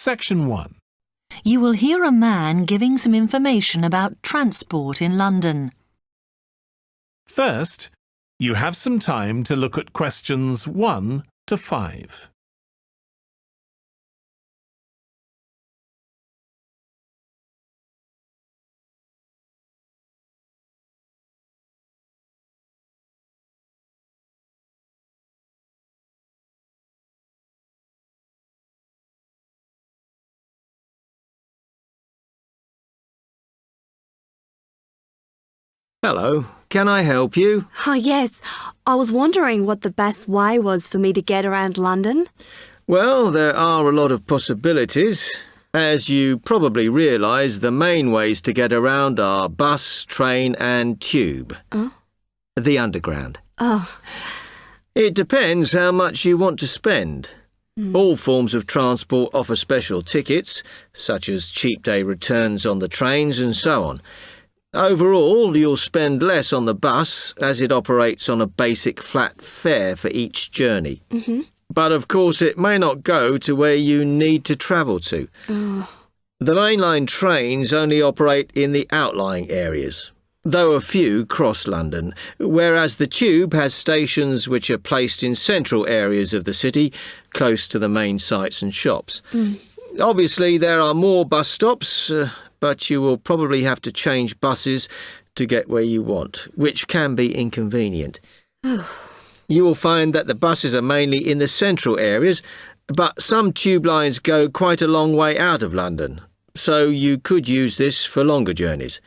Section 1. You will hear a man giving some information about transport in London. First, you have some time to look at questions 1 to 5. Hello, can I help you? Oh, yes. I was wondering what the best way was for me to get around London. Well, there are a lot of possibilities. As you probably realise, the main ways to get around are bus, train and tube. Oh? The Underground. Oh. It depends how much you want to spend. All forms of transport offer special tickets, such as cheap day returns on the trains and so on. Overall, you'll spend less on the bus as it operates on a basic flat fare for each journey. But of course it may not go to where you need to travel to. The mainline trains only operate in the outlying areas, though a few cross London, whereas the tube has stations which are placed in central areas of the city, close to the main sites and shops. Obviously there are more bus stops, but you will probably have to change buses to get where you want, which can be inconvenient. You will find that the buses are mainly in the central areas, but some tube lines go quite a long way out of London, so you could use this for longer journeys.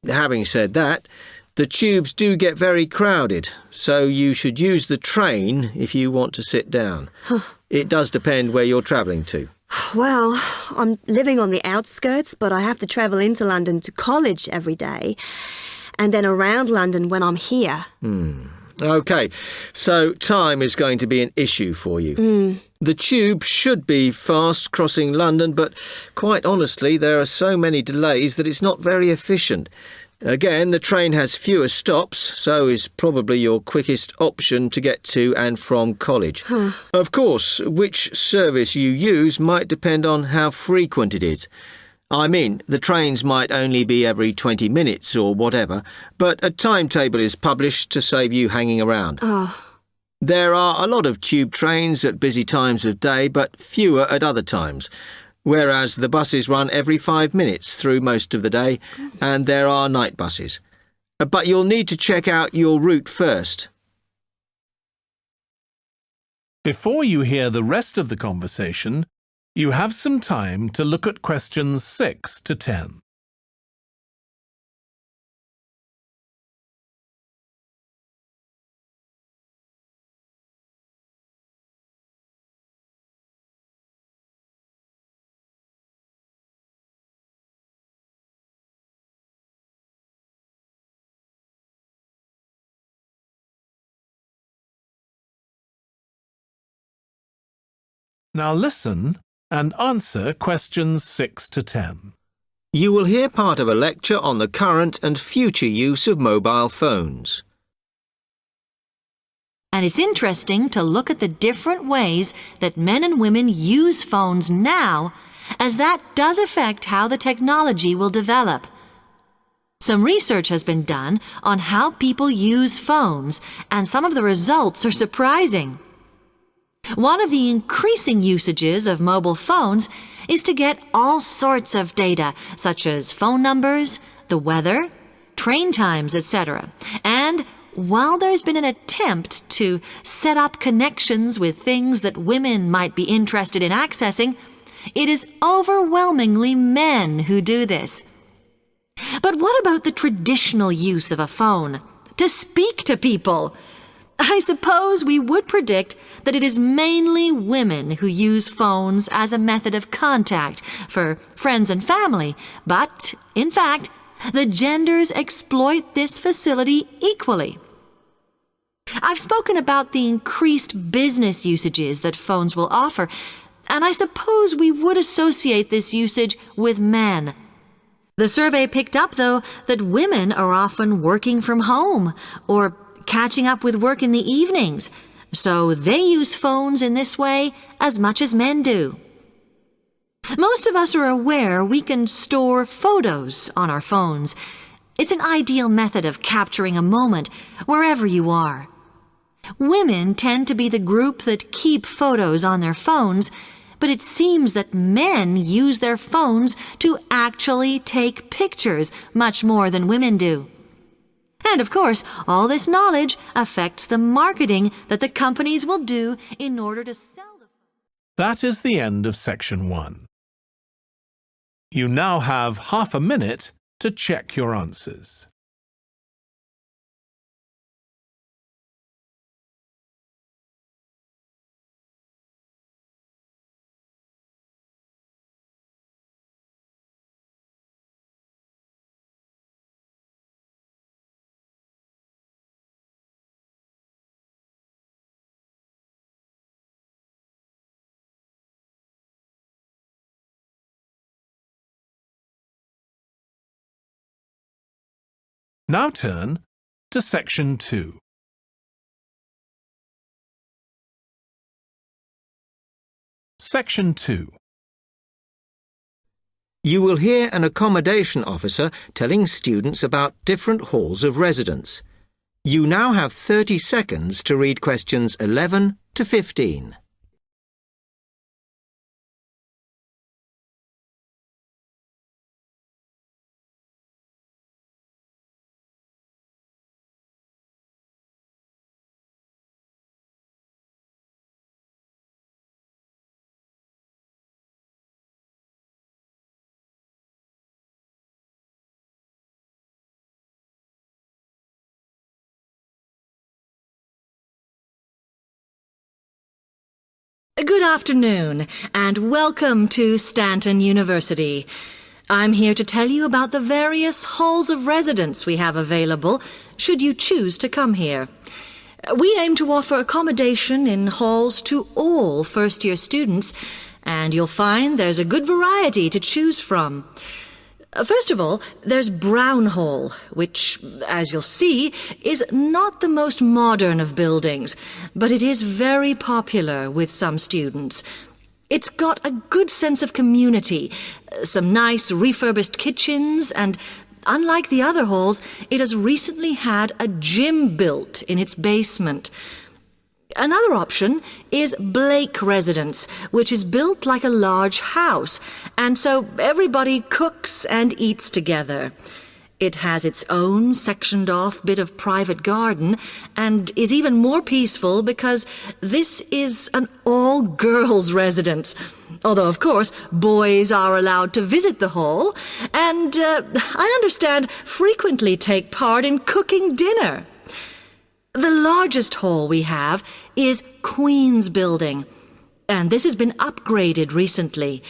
Having said that, the tubes do get very crowded, so you should use the train if you want to sit down. It does depend where you're travelling to. Well, I'm living on the outskirts, but I have to travel into London to college every day, and then around London when I'm here. OK, so time is going to be an issue for you. The tube should be fast crossing London, but quite honestly, there are so many delays that it's not very efficient. Again, the train has fewer stops, so is probably your quickest option to get to and from college. Of course, which service you use might depend on how frequent it is. I mean, the trains might only be every 20 minutes or whatever, but a timetable is published to save you hanging around. There are a lot of tube trains at busy times of day, but fewer at other times, whereas the buses run every 5 minutes through most of the day, and there are night buses. But you'll need to check out your route first. Before you hear the rest of the conversation, you have some time to look at questions 6 to 10. Now listen and answer questions 6 to 10. You will hear part of a lecture on the current and future use of mobile phones. And it's interesting to look at the different ways that men and women use phones now, as that does affect how the technology will develop. Some research has been done on how people use phones, and some of the results are surprising. One of the increasing usages of mobile phones is to get all sorts of data, such as phone numbers, the weather, train times, etc. And while there's been an attempt to set up connections with things that women might be interested in accessing, it is overwhelmingly men who do this. But what about the traditional use of a phone? To speak to people? I suppose we would predict that it is mainly women who use phones as a method of contact for friends and family, but, in fact, the genders exploit this facility equally. I've spoken about the increased business usages that phones will offer, and I suppose we would associate this usage with men. The survey picked up, though, that women are often working from home or catching up with work in the evenings, so they use phones in this way as much as men do. Most of us are aware we can store photos on our phones. It's an ideal method of capturing a moment wherever you are. Women tend to be the group that keep photos on their phones, but it seems that men use their phones to actually take pictures much more than women do. And of course, all this knowledge affects the marketing that the companies will do in order to sell the phone. That is the end of section 1. You now have half a minute to check your answers. Now turn to section 2. Section 2. You will hear an accommodation officer telling students about different halls of residence. You now have 30 seconds to read questions 11 to 15. Good afternoon, and welcome to Stanton University. I'm here to tell you about the various halls of residence we have available, should you choose to come here. We aim to offer accommodation in halls to all first-year students, and you'll find there's a good variety to choose from. First of all, there's Brown Hall, which, as you'll see, is not the most modern of buildings, but it is very popular with some students. It's got a good sense of community, some nice refurbished kitchens, and unlike the other halls, it has recently had a gym built in its basement. Another option is Blake Residence, which is built like a large house, and so everybody cooks and eats together. It has its own sectioned-off bit of private garden and is even more peaceful because this is an all-girls residence. Although, of course, boys are allowed to visit the hall and, I understand, frequently take part in cooking dinner. The largest hall we have is Queen's Building, and this has been upgraded recently.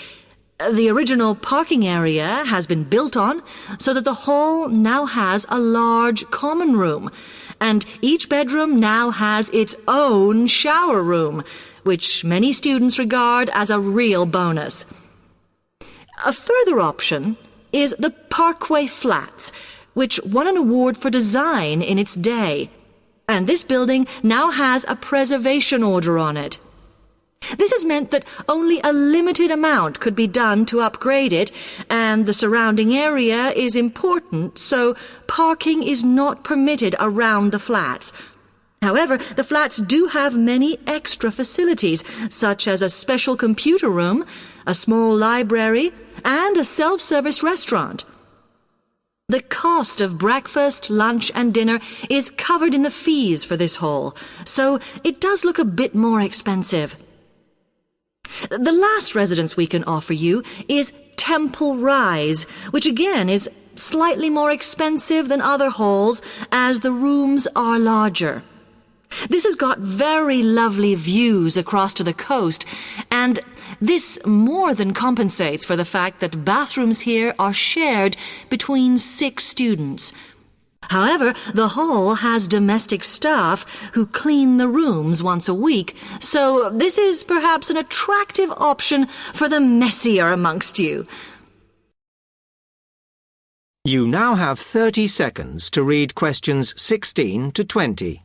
The original parking area has been built on so that the hall now has a large common room, and each bedroom now has its own shower room, which many students regard as a real bonus. A further option is the Parkway Flats, which won an award for design in its day. And this building now has a preservation order on it. This has meant that only a limited amount could be done to upgrade it, and the surrounding area is important, so parking is not permitted around the flats. However, the flats do have many extra facilities, such as a special computer room, a small library, and a self-service restaurant. The cost of breakfast, lunch, and dinner is covered in the fees for this hall, so it does look a bit more expensive. The last residence we can offer you is Temple Rise, which again is slightly more expensive than other halls as the rooms are larger. This has got very lovely views across to the coast, and this more than compensates for the fact that bathrooms here are shared between 6 students. However, the hall has domestic staff who clean the rooms once a week, so this is perhaps an attractive option for the messier amongst you. You now have 30 seconds to read questions 16 to 20.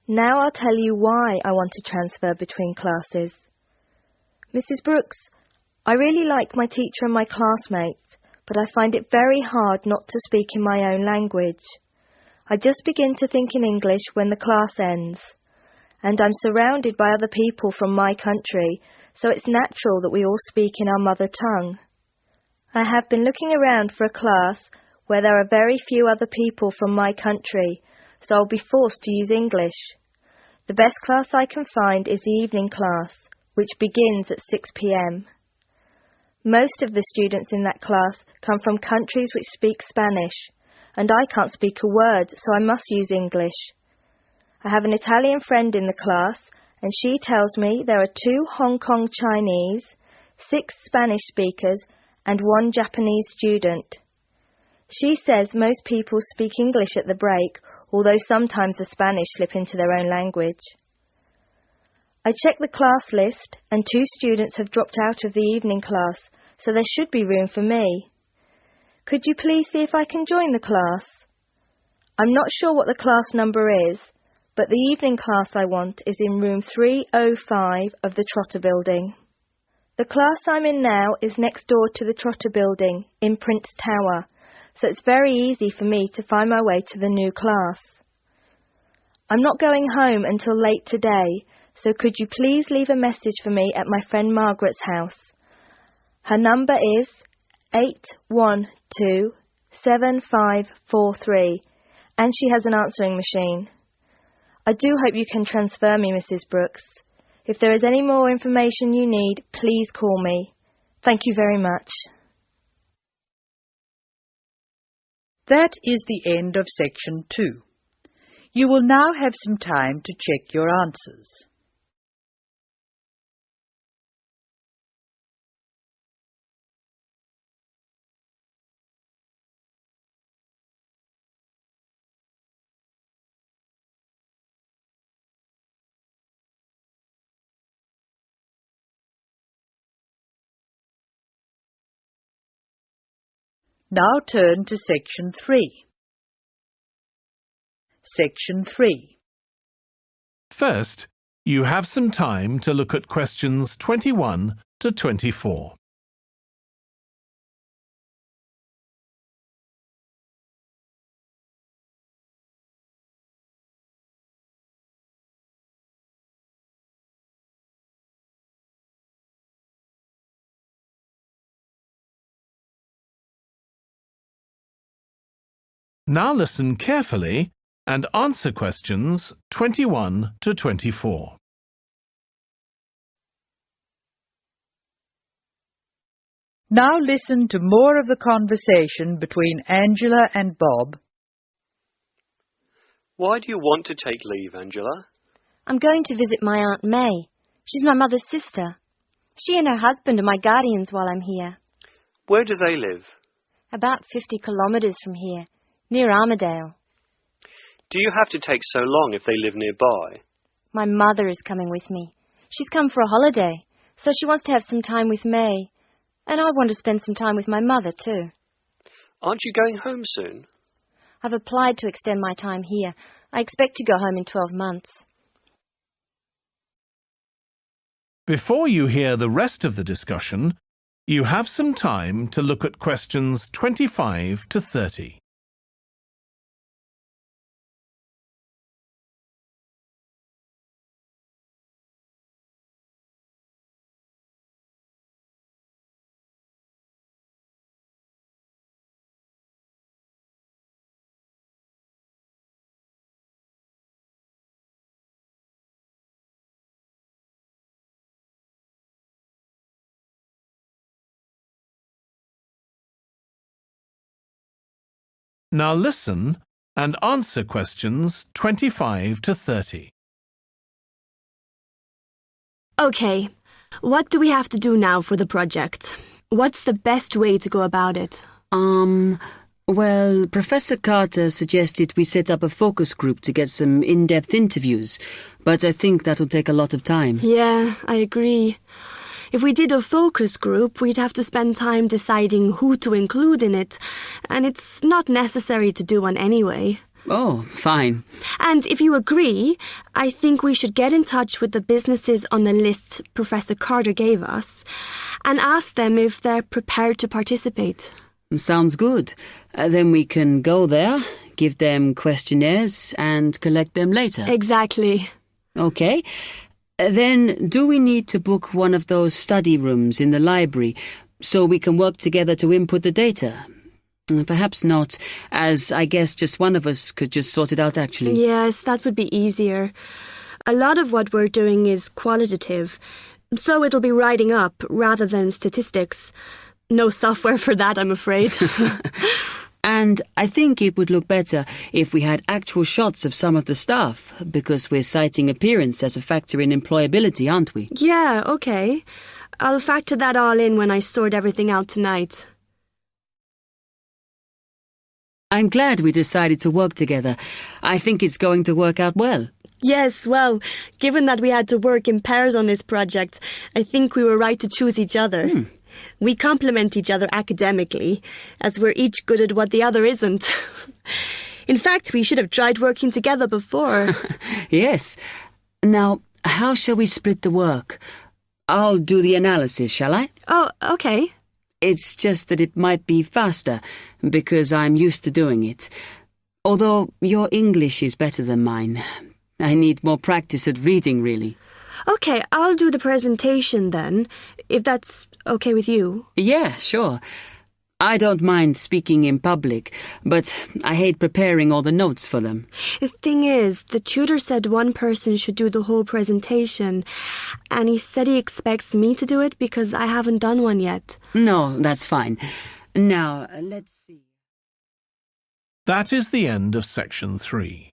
Now I'll tell you why I want to transfer between classes. Mrs. Brooks, I really like my teacher and my classmates, but I find it very hard not to speak in my own language. I just begin to think in English when the class ends, and I'm surrounded by other people from my country, so it's natural that we all speak in our mother tongue. I have been looking around for a class where there are very few other people from my country, so I'll be forced to use English. The best class I can find is the evening class, which begins at 6 p.m. Most of the students in that class come from countries which speak Spanish, and I can't speak a word, so I must use English. I have an Italian friend in the class, and she tells me there are 2 Hong Kong Chinese, 6 Spanish speakers, and 1 Japanese student. She says most people speak English at the break, although sometimes the Spanish slip into their own language. I checked the class list, and 2 students have dropped out of the evening class, so there should be room for me. Could you please see if I can join the class? I'm not sure what the class number is, but the evening class I want is in room 305 of the Trotter Building. The class I'm in now is next door to the Trotter Building in Prince Tower, so it's very easy for me to find my way to the new class. I'm not going home until late today, so could you please leave a message for me at my friend Margaret's house? Her number is 812-7543, and she has an answering machine. I do hope you can transfer me, Mrs. Brooks. If there is any more information you need, please call me. Thank you very much. That is the end of section 2. You will now have some time to check your answers. Now turn to section 3. Section 3. First, you have some time to look at questions 21 to 24. Now listen carefully and answer questions 21 to 24. Now listen to more of the conversation between Angela and Bob. Why do you want to take leave, Angela? I'm going to visit my Aunt May. She's my mother's sister. She and her husband are my guardians while I'm here. Where do they live? About 50 kilometres from here, near Armadale. Do you have to take so long if they live nearby? My mother is coming with me. She's come for a holiday, so she wants to have some time with May. And I want to spend some time with my mother too. Aren't you going home soon? I've applied to extend my time here. I expect to go home in 12 months. Before you hear the rest of the discussion, you have some time to look at questions 25 to 30. Now listen and answer questions 25 to 30. Okay, what do we have to do now for the project? What's the best way to go about it? Well, Professor Carter suggested we set up a focus group to get some in-depth interviews, but I think that'll take a lot of time. Yeah, I agree. If we did a focus group, we'd have to spend time deciding who to include in it, and it's not necessary to do one anyway. Oh, fine. And if you agree, I think we should get in touch with the businesses on the list Professor Carter gave us and ask them if they're prepared to participate. Sounds good. Then we can go there, give them questionnaires and collect them later. Exactly. Okay. Then do we need to book one of those study rooms in the library so we can work together to input the data? Perhaps not, as I guess just one of us could just sort it out actually. Yes, that would be easier. A lot of what we're doing is qualitative, so it'll be writing up rather than statistics. No software for that, I'm afraid. And I think it would look better if we had actual shots of some of the staff, because we're citing appearance as a factor in employability, aren't we? Yeah, okay. I'll factor that all in when I sort everything out tonight. I'm glad we decided to work together. I think it's going to work out well. Yes, well, given that we had to work in pairs on this project, I think we were right to choose each other. We complement each other academically, as we're each good at what the other isn't. In fact, we should have tried working together before. Yes. Now, how shall we split the work? I'll do the analysis, shall I? Oh, okay. It's just that it might be faster, because I'm used to doing it. Although your English is better than mine. I need more practice at reading, really. Okay, I'll do the presentation then, if that's okay with you. Yeah, sure. I don't mind speaking in public, but I hate preparing all the notes for them. The thing is, the tutor said one person should do the whole presentation, and he said he expects me to do it because I haven't done one yet. No, that's fine. Now, let's see. That is the end of section 3.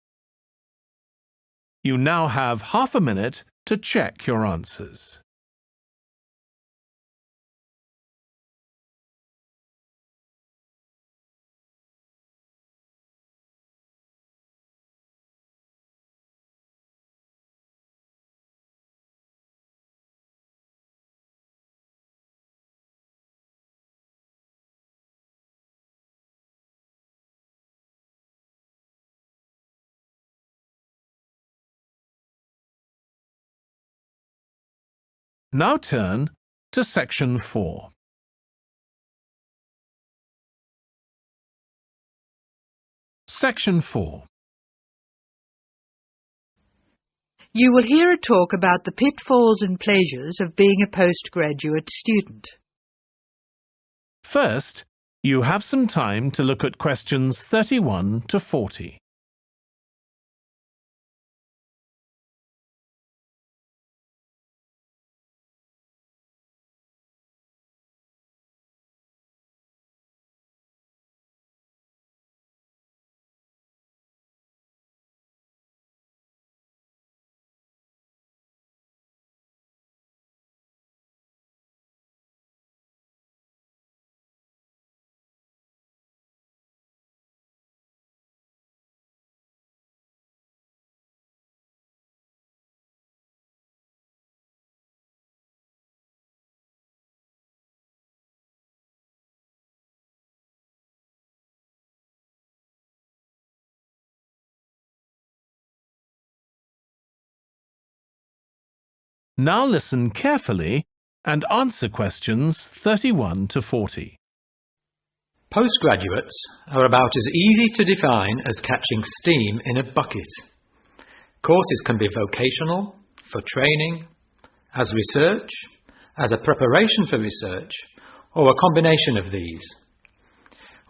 You now have half a minute to check your answers. Now turn to section 4. Section 4. You will hear a talk about the pitfalls and pleasures of being a postgraduate student. First, you have some time to look at questions 31 to 40. Now listen carefully and answer questions 31 to 40. Postgraduates are about as easy to define as catching steam in a bucket. Courses can be vocational, for training, as research, as a preparation for research, or a combination of these.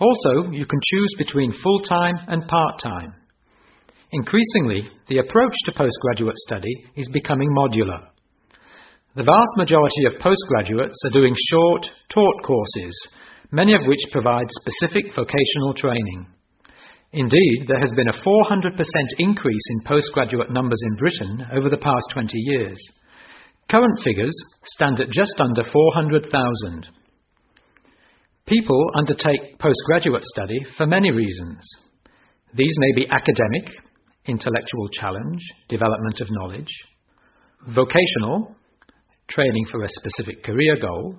Also, you can choose between full-time and part-time. Increasingly, the approach to postgraduate study is becoming modular. The vast majority of postgraduates are doing short, taught courses, many of which provide specific vocational training. Indeed, there has been a 400% increase in postgraduate numbers in Britain over the past 20 years. Current figures stand at just under 400,000. People undertake postgraduate study for many reasons. These may be academic, intellectual challenge, development of knowledge, vocational, training for a specific career goal,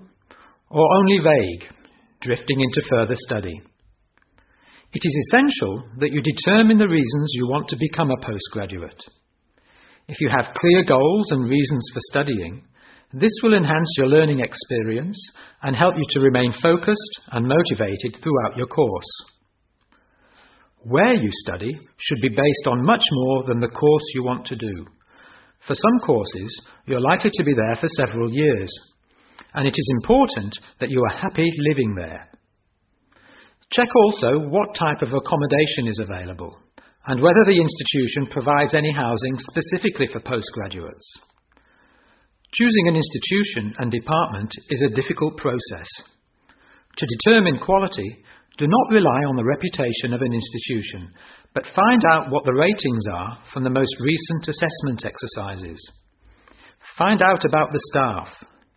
or only vague, drifting into further study. It is essential that you determine the reasons you want to become a postgraduate. If you have clear goals and reasons for studying, this will enhance your learning experience and help you to remain focused and motivated throughout your course. Where you study should be based on much more than the course you want to do. For some courses, you're likely to be there for several years, and it is important that you are happy living there. Check also what type of accommodation is available, and whether the institution provides any housing specifically for postgraduates. Choosing an institution and department is a difficult process. To determine quality, do not rely on the reputation of an institution, but find out what the ratings are from the most recent assessment exercises. Find out about the staff,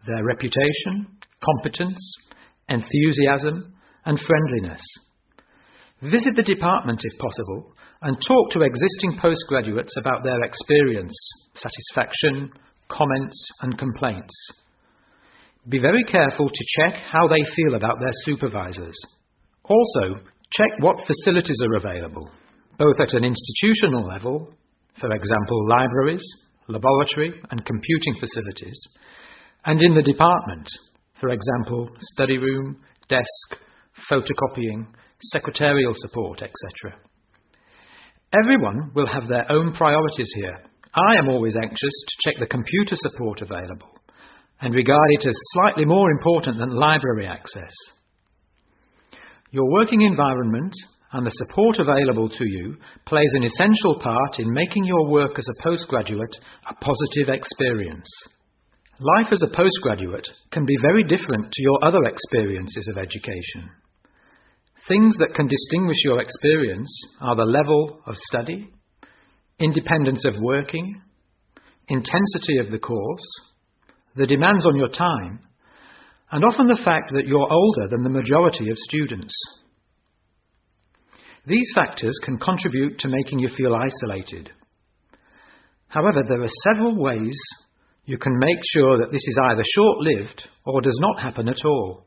their reputation, competence, enthusiasm, and friendliness. Visit the department if possible, and talk to existing postgraduates about their experience, satisfaction, comments, and complaints. Be very careful to check how they feel about their supervisors. Also, check what facilities are available, both at an institutional level, for example libraries, laboratory and computing facilities, and in the department, for example study room, desk, photocopying, secretarial support, etc. Everyone will have their own priorities here. I am always anxious to check the computer support available and regard it as slightly more important than library access. Your working environment and the support available to you plays an essential part in making your work as a postgraduate a positive experience. Life as a postgraduate can be very different to your other experiences of education. Things that can distinguish your experience are the level of study, independence of working, intensity of the course, the demands on your time, and often the fact that you're older than the majority of students. These factors can contribute to making you feel isolated. However, there are several ways you can make sure that this is either short-lived or does not happen at all.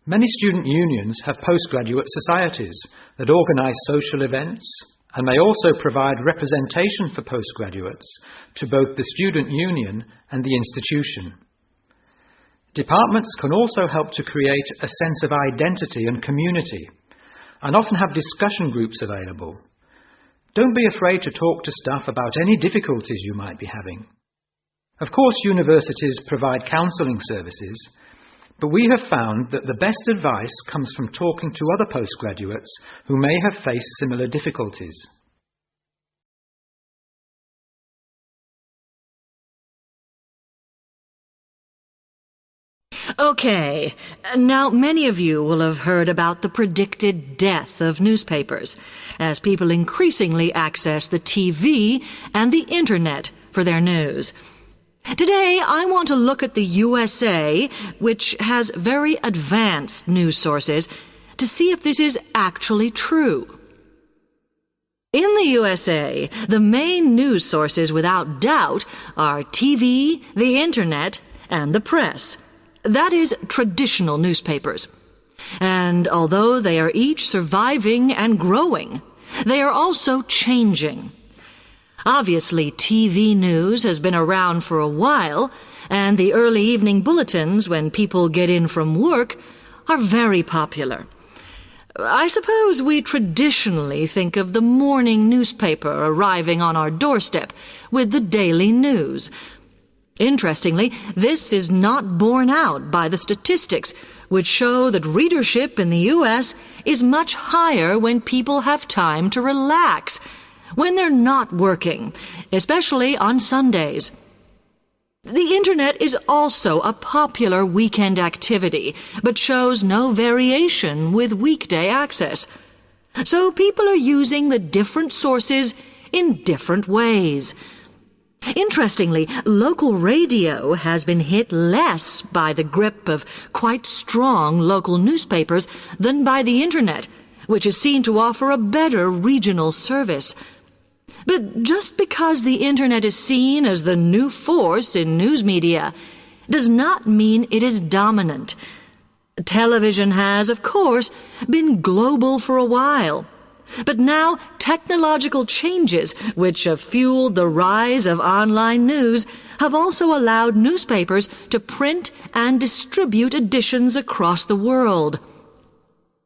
Many student unions have postgraduate societies that organise social events and may also provide representation for postgraduates to both the student union and the institution. Departments can also help to create a sense of identity and community, and often have discussion groups available. Don't be afraid to talk to staff about any difficulties you might be having. Of course, universities provide counselling services, but we have found that the best advice comes from talking to other postgraduates who may have faced similar difficulties. Okay, now many of you will have heard about the predicted death of newspapers, as people increasingly access the TV and the Internet for their news. Today, I want to look at the USA, which has very advanced news sources, to see if this is actually true. In the USA, the main news sources without doubt are TV, the Internet, and the press. That is, traditional newspapers. And although they are each surviving and growing, they are also changing. Obviously, TV news has been around for a while, and the early evening bulletins, when people get in from work, are very popular. I suppose we traditionally think of the morning newspaper arriving on our doorstep with the daily news. Interestingly, this is not borne out by the statistics, which show that readership in the U.S. is much higher when people have time to relax, when they're not working, especially on Sundays. The Internet is also a popular weekend activity, but shows no variation with weekday access. So people are using the different sources in different ways. Interestingly, local radio has been hit less by the grip of quite strong local newspapers than by the Internet, which is seen to offer a better regional service. But just because the Internet is seen as the new force in news media does not mean it is dominant. Television has, of course, been global for a while. But now technological changes, which have fueled the rise of online news, have also allowed newspapers to print and distribute editions across the world.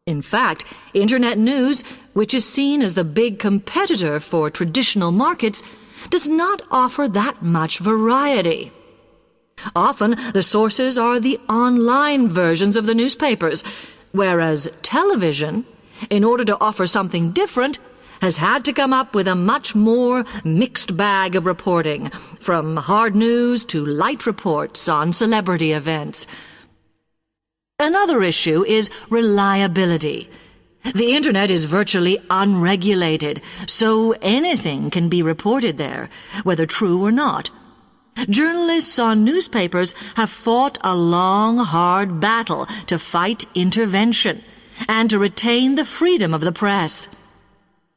In fact, Internet news, which is seen as the big competitor for traditional markets, does not offer that much variety. Often, the sources are the online versions of the newspapers, whereas television, in order to offer something different, has had to come up with a much more mixed bag of reporting, from hard news to light reports on celebrity events. Another issue is reliability. The Internet is virtually unregulated, so anything can be reported there, whether true or not. Journalists on newspapers have fought a long, hard battle to fight intervention and to retain the freedom of the press.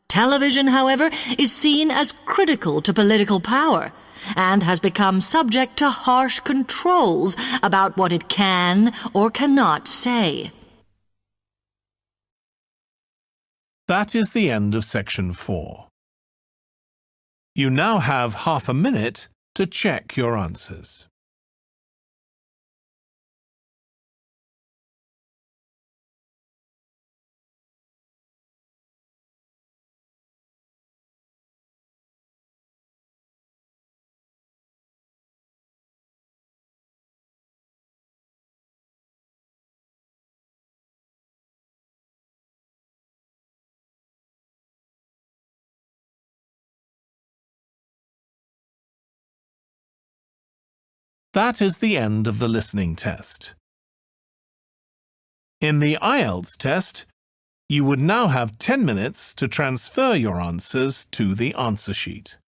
Television, however, is seen as critical to political power and has become subject to harsh controls about what it can or cannot say. That is the end of section 4. You now have half a minute to check your answers. That is the end of the listening test. In the IELTS test, you would now have 10 minutes to transfer your answers to the answer sheet.